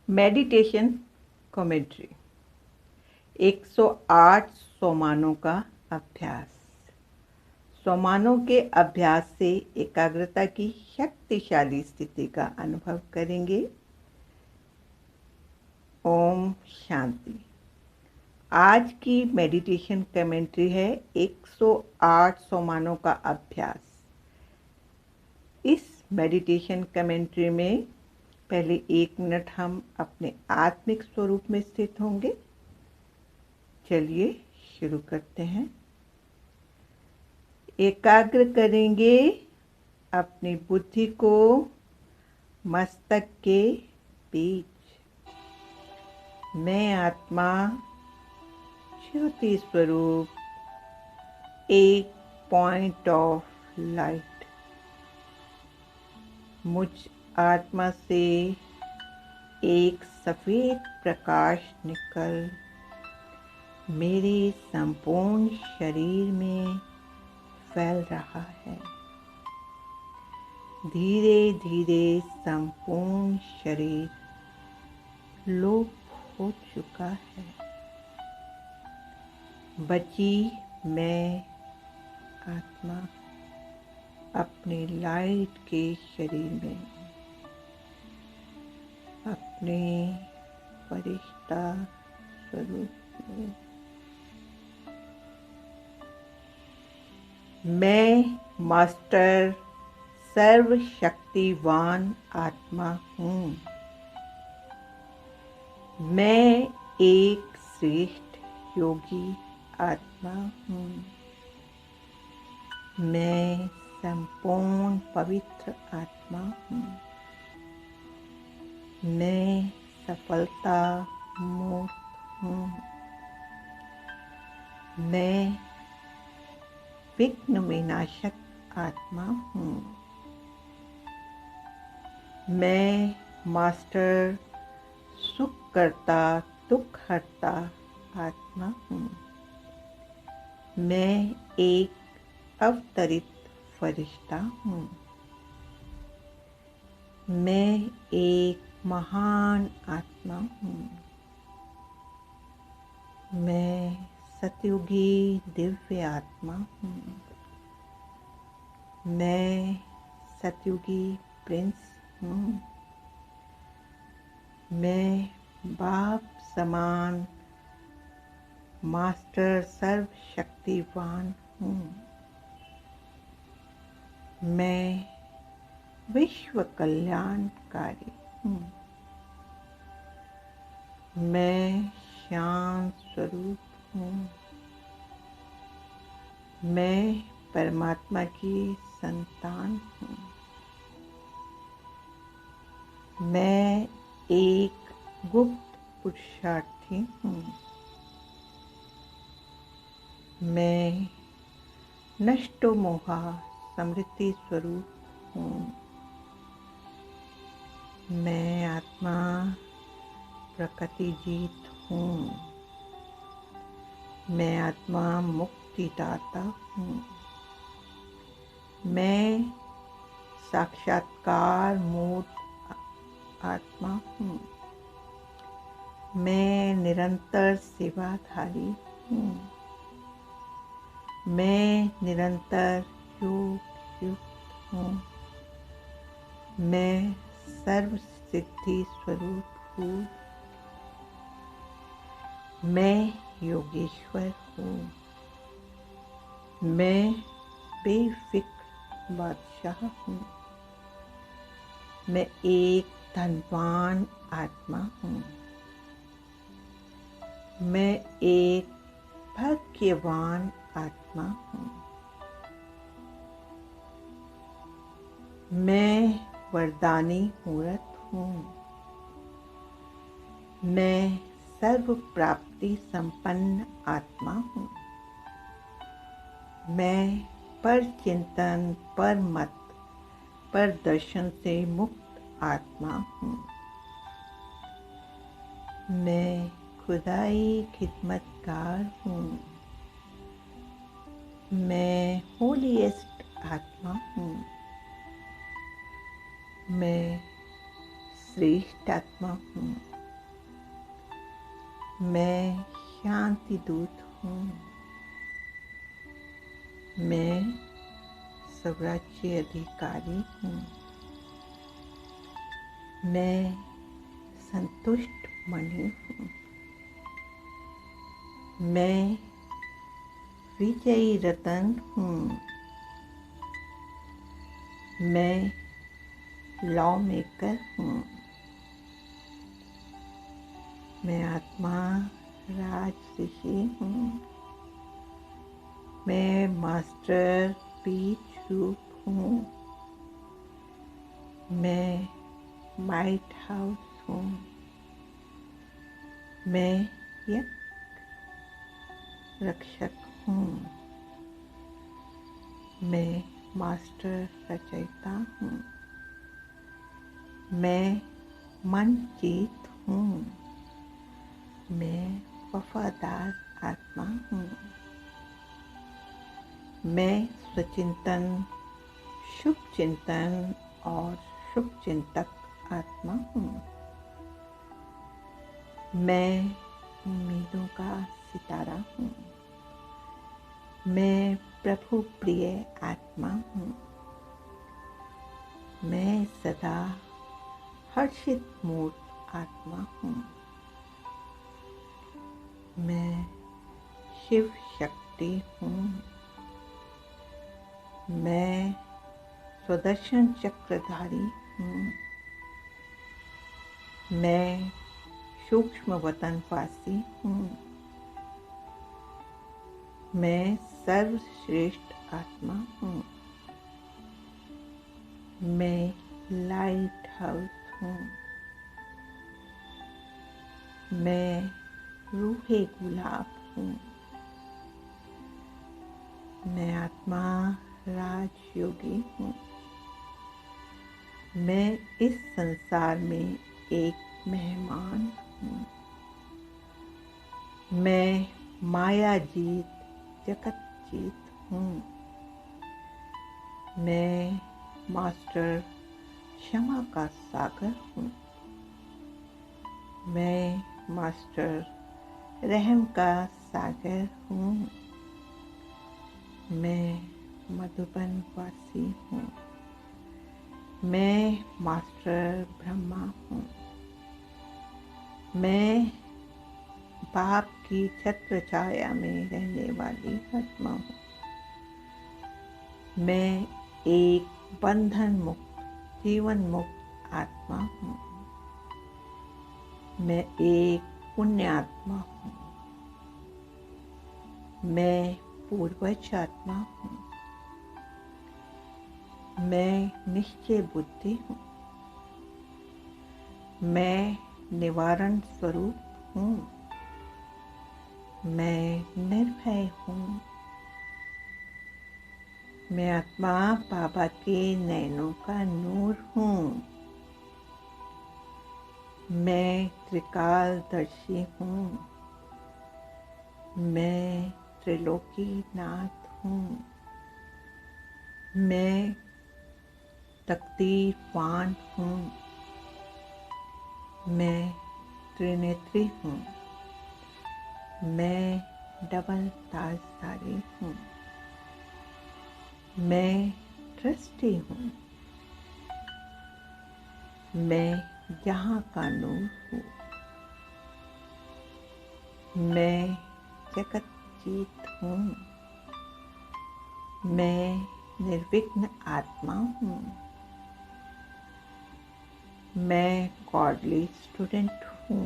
Meditation commentary 108 सोमानों का अभ्यास। सोमानों के अभ्यास से एकाग्रता की शक्तिशाली स्थिति का अनुभव करेंगे। ओम शांति। आज की मेडिटेशन कमेंट्री है 108 सोमानों का अभ्यास। इस मेडिटेशन कमेंट्री में पहले 1 मिनट हम अपने आत्मिक स्वरूप में स्थित होंगे। चलिए शुरू करते हैं। एकाग्र करेंगे अपनी बुद्धि को मस्तक के बीच। मैं आत्मा ज्योति स्वरूप, एक पॉइंट ऑफ लाइट। मुझ आत्मा से एक सफेद प्रकाश निकल मेरे संपूर्ण शरीर में फैल रहा है। धीरे धीरे संपूर्ण शरीर लोप हो चुका है। बची मैं आत्मा अपने लाइट के शरीर में, अपने फरिश्ता स्वरूप में। मैं मास्टर सर्वशक्तिवान आत्मा हूँ। मैं एक श्रेष्ठ योगी आत्मा हूँ। मैं संपूर्ण पवित्र आत्मा हूँ। मैं सफलता मूर्त हूँ। मैं विघ्न विनाशक आत्मा हूँ। मैं मास्टर सुख करता दुख हरता आत्मा हूँ। मैं एक अवतरित फरिश्ता हूँ। मैं एक महान आत्मा हूँ। मैं सतयुगी दिव्य आत्मा हूँ। मैं सतयुगी प्रिंस हूँ। मैं बाप समान मास्टर सर्वशक्तिवान हूँ। मैं विश्व कल्याणकारी हूँ। मैं शांत स्वरूप हूँ। मैं परमात्मा की संतान हूँ। मैं एक गुप्त पुरुषार्थी हूँ। मैं नष्टो मोहा समृद्धि स्वरूप हूँ। मैं आत्मा प्रकृति जीत हूँ। मैं आत्मा मुक्तिदाता हूँ। मैं साक्षात्कार मूर्त आत्मा हूँ। मैं निरंतर सेवाधारी हूँ। मैं निरंतर योग युक्त हूँ। मैं सर्व सिद्धि स्वरूप हूँ। मैं योगेश्वर हूँ। मैं बेफिक्र बादशाह हूँ। मैं एक धनवान आत्मा हूँ। मैं एक भाग्यवान आत्मा हूँ। मैं वरदानी मूर्त हूँ। मैं सर्व प्राप्ति संपन्न आत्मा हूँ। मैं पर चिंतन पर मत पर दर्शन से मुक्त आत्मा हूँ। मैं खुदाई खिदमतगार हूँ। मैं होलीएस्ट आत्मा हूँ। मैं श्रेष्ठ आत्मा हूँ। मैं शांति दूत हूँ। मैं स्वराज्य अधिकारी हूँ। मैं संतुष्ट मणि हूँ। मैं विजयी रतन हूँ। मैं लॉ मेकर हूँ। मैं आत्मा राजऋषि हूँ। मैं मास्टर बीज रूप हूँ। मैं माइट हाउस हूँ। मैं यज्ञ रक्षक हूँ। मैं मास्टर रचयिता हूँ। मैं मन जीत हूँ। मैं वफादार आत्मा हूँ। मैं स्वचिंतन, शुभ चिंतन और शुभ चिंतक आत्मा हूँ। मैं उम्मीदों का सितारा हूँ। मैं प्रभु प्रिय आत्मा हूँ। मैं सदा हर्षित मूर्त आत्मा हूँ। मैं शिव शक्ति हूँ। मैं सुदर्शन चक्रधारी हूँ। मैं सूक्ष्म वतनवासी हूँ। मैं सर्वश्रेष्ठ आत्मा हूँ। मैं लाइट हाउस हूँ। मैं रूहे गुलाब हूँ। मैं आत्मा राजयोगी हूँ। मैं इस संसार में एक मेहमान हूँ। मैं माया जीत जगत जीत हूँ। मैं मास्टर क्षमा का सागर हूँ। मैं मास्टर रहम का सागर हूँ। मैं मधुबन वासी हूँ। मैं मास्टर ब्रह्मा हूँ। मैं बाप की छत्र छाया में रहने वाली आत्मा हूँ। मैं एक बंधन मुक्त, जीवन मुक्त आत्मा हूँ। मैं एक पुण्य आत्मा हूँ। मैं पूर्वज आत्मा हूँ। मैं निश्चय बुद्धि हूँ। मैं निवारण स्वरूप हूँ। मैं निर्भय हूँ। मैं आत्मा बाबा के नैनों का नूर हूँ। मैं त्रिकालदर्शी हूँ। मैं त्रिलोकीनाथ हूँ। मैं तकदीरवान हूँ। मैं त्रिनेत्री हूँ। मैं डबल ताजधारी हूँ। मैं ट्रस्टी हूँ। मैं जहाँ का नूर हूँ। मैं जगत जीत हूँ। मैं निर्विघ्न आत्मा हूँ। मैं गॉडली स्टूडेंट हूँ।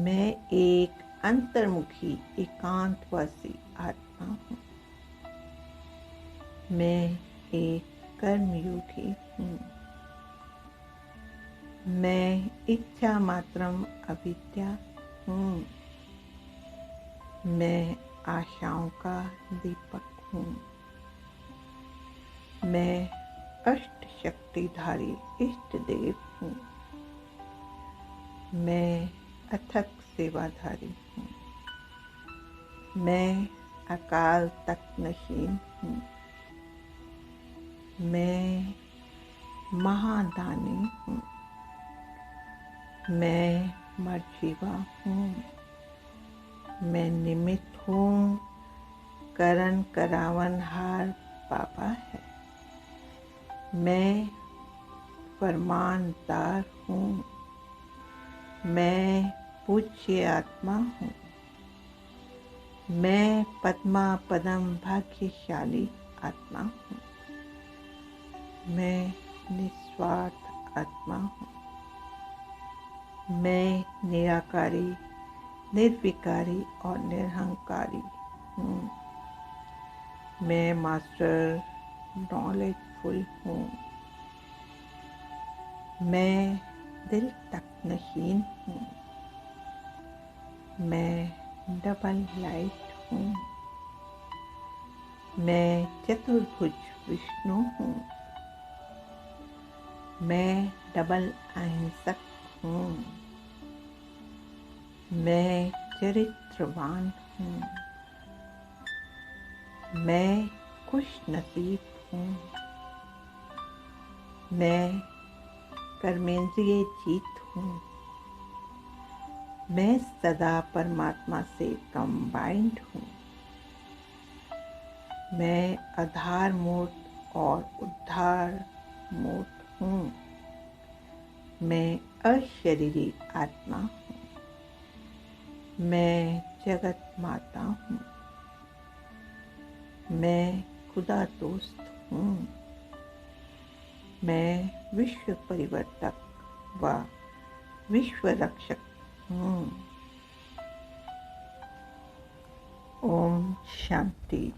मैं एक अंतर्मुखी एकांतवासी आत्मा हूँ। मैं एक कर्मयोगी हूँ। मैं इच्छा मात्रम अविद्या हूँ। मैं आशाओं का दीपक हूँ। मैं अष्ट शक्तिधारी इष्ट देव हूँ। मैं अथक सेवाधारी हूँ। मैं अकाल तख्त नशीन हूँ। मैं महादानी हूँ। मैं मर्जीवा हूँ। मैं निमित्त हूँ, करण करावनहार बाबा है। मैं फरमानदार हूँ। मैं पूज्य आत्मा हूँ। मैं पद्मा पदम भाग्यशाली आत्मा हूँ। मैं निस्वार्थ आत्मा हूँ। मैं निराकारी, निर्विकारी और निरहंकारी हूँ। मैं मास्टर नॉलेजफुल हूँ। मैं दिल तक नशीन हूँ। मैं डबल लाइट हूँ। मैं चतुर्भुज विष्णु हूँ। मैं डबल अहिंसक हूँ। मैं चरित्रवान हूँ। मैं खुशनसीब हूँ। मैं कर्मेंद्रिय जीत हूँ। मैं सदा परमात्मा से कंबाइंड हूँ। मैं आधार मूर्त और उद्धार मूर्त हूँ। मैं अशरीरी आत्मा हूँ। मैं जगत माता हूँ। मैं खुदा दोस्त हूँ। मैं विश्व परिवर्तक व विश्व रक्षक हूँ। ओम शांति।